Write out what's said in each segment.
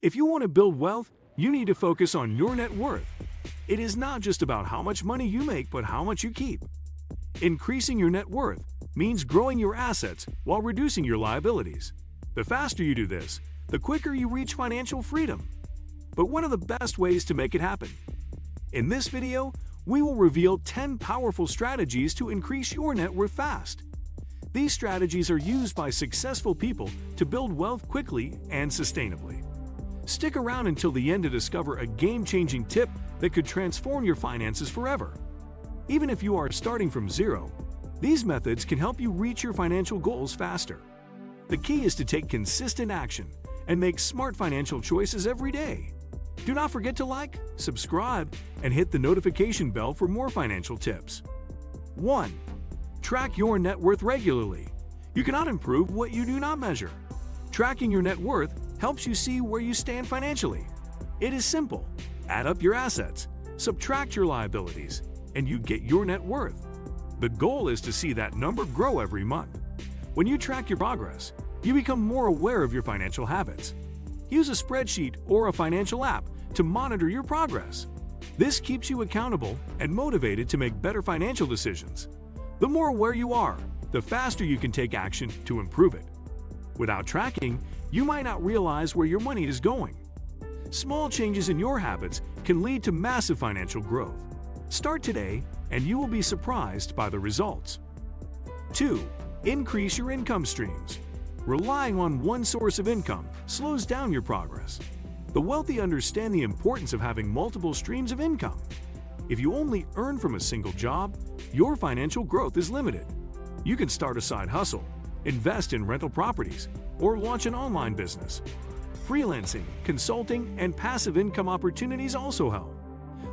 If you want to build wealth, you need to focus on your net worth. It is not just about how much money you make, but how much you keep. Increasing your net worth means growing your assets while reducing your liabilities. The faster you do this, the quicker you reach financial freedom. But what are the best ways to make it happen? In this video, we will reveal 10 powerful strategies to increase your net worth fast. These strategies are used by successful people to build wealth quickly and sustainably. Stick around until the end to discover a game-changing tip that could transform your finances forever. Even if you are starting from zero, these methods can help you reach your financial goals faster. The key is to take consistent action and make smart financial choices every day. Do not forget to like, subscribe, and hit the notification bell for more financial tips. 1. Track your net worth regularly. You cannot improve what you do not measure. Tracking your net worth helps you see where you stand financially. It is simple. Add up your assets, subtract your liabilities, and you get your net worth. The goal is to see that number grow every month. When you track your progress, you become more aware of your financial habits. Use a spreadsheet or a financial app to monitor your progress. This keeps you accountable and motivated to make better financial decisions. The more aware you are, the faster you can take action to improve it. Without tracking, you might not realize where your money is going. Small changes in your habits can lead to massive financial growth. Start today, and you will be surprised by the results. 2. Increase your income streams. Relying on one source of income slows down your progress. The wealthy understand the importance of having multiple streams of income. If you only earn from a single job, your financial growth is limited. You can start a side hustle, invest in rental properties, or launch an online business. Freelancing, consulting, and passive income opportunities also help.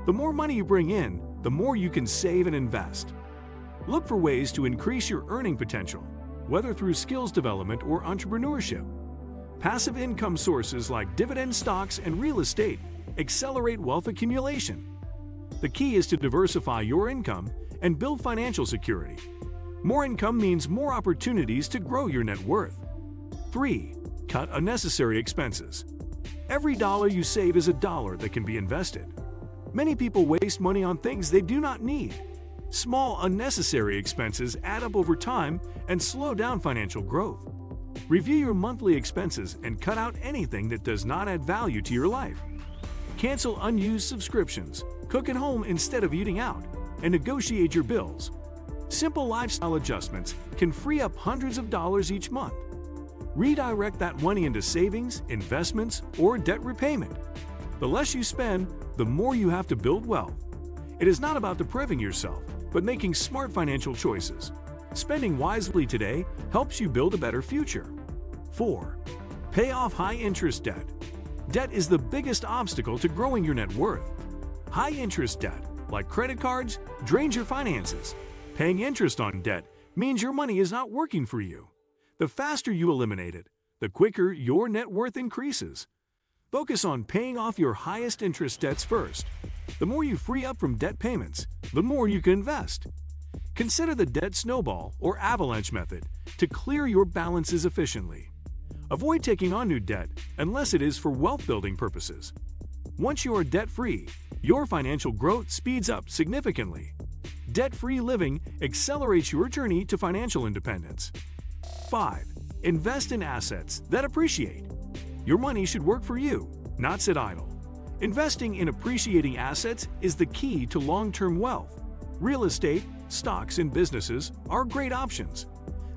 The more money you bring in, the more you can save and invest. Look for ways to increase your earning potential, whether through skills development or entrepreneurship. Passive income sources like dividend stocks and real estate accelerate wealth accumulation. The key is to diversify your income and build financial security. More income means more opportunities to grow your net worth. 3. Cut unnecessary expenses. Every dollar you save is a dollar that can be invested. Many people waste money on things they do not need. Small, unnecessary expenses add up over time and slow down financial growth. Review your monthly expenses and cut out anything that does not add value to your life. Cancel unused subscriptions, cook at home instead of eating out, and negotiate your bills. Simple lifestyle adjustments can free up hundreds of dollars each month. Redirect that money into savings, investments, or debt repayment. The less you spend, the more you have to build wealth. It is not about depriving yourself, but making smart financial choices. Spending wisely today helps you build a better future. 4. Pay off high-interest debt. Debt is the biggest obstacle to growing your net worth. High-interest debt, like credit cards, drains your finances. Paying interest on debt means your money is not working for you. The faster you eliminate it, the quicker your net worth increases. Focus on paying off your highest interest debts first. The more you free up from debt payments, the more you can invest. Consider the debt snowball or avalanche method to clear your balances efficiently. Avoid taking on new debt unless it is for wealth-building purposes. Once you are debt-free, your financial growth speeds up significantly. Debt-free living accelerates your journey to financial independence. 5. Invest in assets that appreciate. Your money should work for you, not sit idle. Investing in appreciating assets is the key to long-term wealth. Real estate, stocks, and businesses are great options.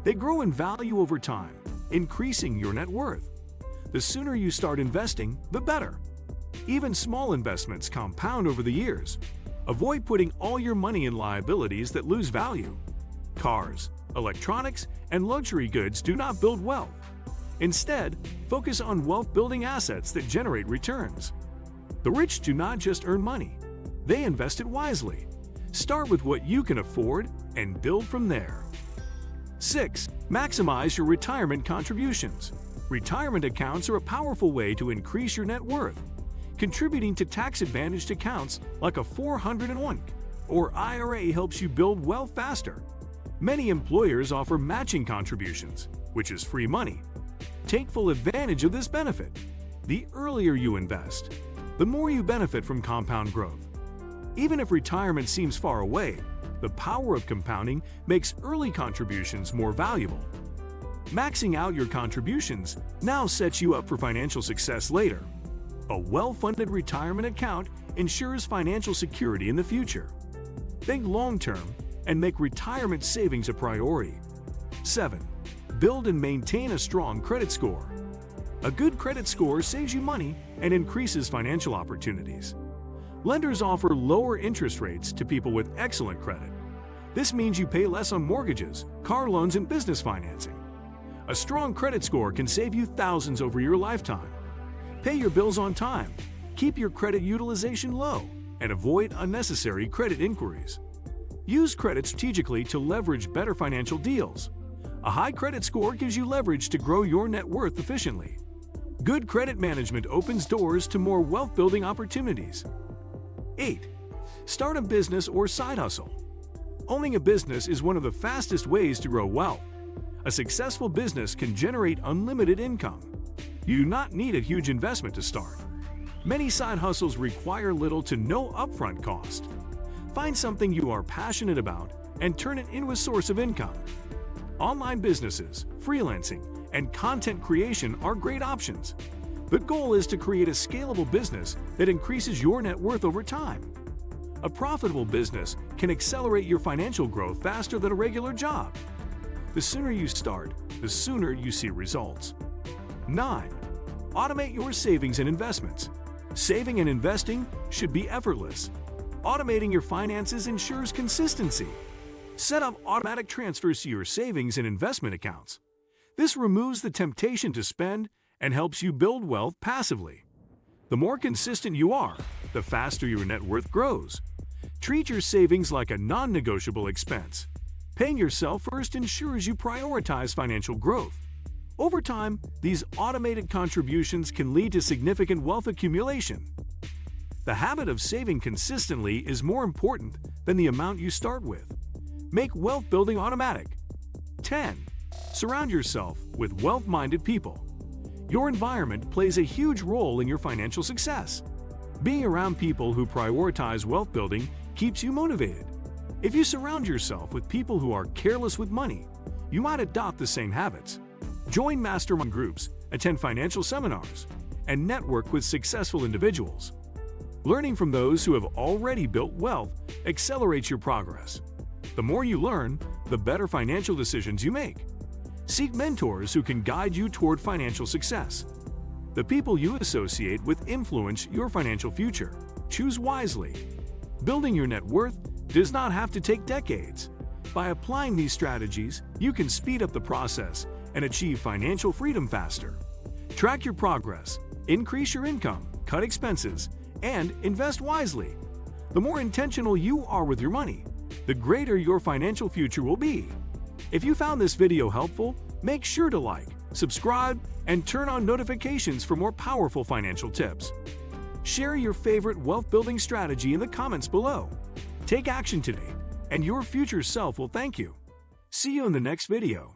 They grow in value over time, increasing your net worth. The sooner you start investing, the better. Even small investments compound over the years. Avoid putting all your money in liabilities that lose value. Cars, electronics, and luxury goods do not build wealth. Instead, focus on wealth-building assets that generate returns. The rich do not just earn money, they invest it wisely. Start with what you can afford and build from there. 6. Maximize your retirement contributions. Retirement accounts are a powerful way to increase your net worth. Contributing to tax-advantaged accounts like a 401k or IRA helps you build wealth faster. Many employers offer matching contributions, which is free money. Take full advantage of this benefit. The earlier you invest, the more you benefit from compound growth. Even if retirement seems far away, the power of compounding makes early contributions more valuable. Maxing out your contributions now sets you up for financial success later. A well-funded retirement account ensures financial security in the future. Think long-term and make retirement savings a priority. 7. Build and maintain a strong credit score. A good credit score saves you money and increases financial opportunities. Lenders offer lower interest rates to people with excellent credit. This means you pay less on mortgages, car loans, and business financing. A strong credit score can save you thousands over your lifetime. Pay your bills on time, keep your credit utilization low, and avoid unnecessary credit inquiries. Use credit strategically to leverage better financial deals. A high credit score gives you leverage to grow your net worth efficiently. Good credit management opens doors to more wealth-building opportunities. 8. Start a business or side hustle. Owning a business is one of the fastest ways to grow wealth. A successful business can generate unlimited income. You do not need a huge investment to start. Many side hustles require little to no upfront cost. Find something you are passionate about and turn it into a source of income. Online businesses, freelancing, and content creation are great options. The goal is to create a scalable business that increases your net worth over time. A profitable business can accelerate your financial growth faster than a regular job. The sooner you start, the sooner you see results. 9. Automate your savings and investments. Saving and investing should be effortless. Automating your finances ensures consistency. Set up automatic transfers to your savings and investment accounts. This removes the temptation to spend and helps you build wealth passively. The more consistent you are, the faster your net worth grows. Treat your savings like a non-negotiable expense. Paying yourself first ensures you prioritize financial growth. Over time, these automated contributions can lead to significant wealth accumulation. The habit of saving consistently is more important than the amount you start with. Make wealth building automatic. 10. Surround yourself with wealth-minded people. Your environment plays a huge role in your financial success. Being around people who prioritize wealth building keeps you motivated. If you surround yourself with people who are careless with money, you might adopt the same habits. Join mastermind groups, attend financial seminars, and network with successful individuals. Learning from those who have already built wealth accelerates your progress. The more you learn, the better financial decisions you make. Seek mentors who can guide you toward financial success. The people you associate with influence your financial future. Choose wisely. Building your net worth does not have to take decades. By applying these strategies, you can speed up the process and achieve financial freedom faster. Track your progress, increase your income, cut expenses, and invest wisely. The more intentional you are with your money, the greater your financial future will be. If you found this video helpful, make sure to like, subscribe, and turn on notifications for more powerful financial tips. Share your favorite wealth-building strategy in the comments below. Take action today, and your future self will thank you. See you in the next video.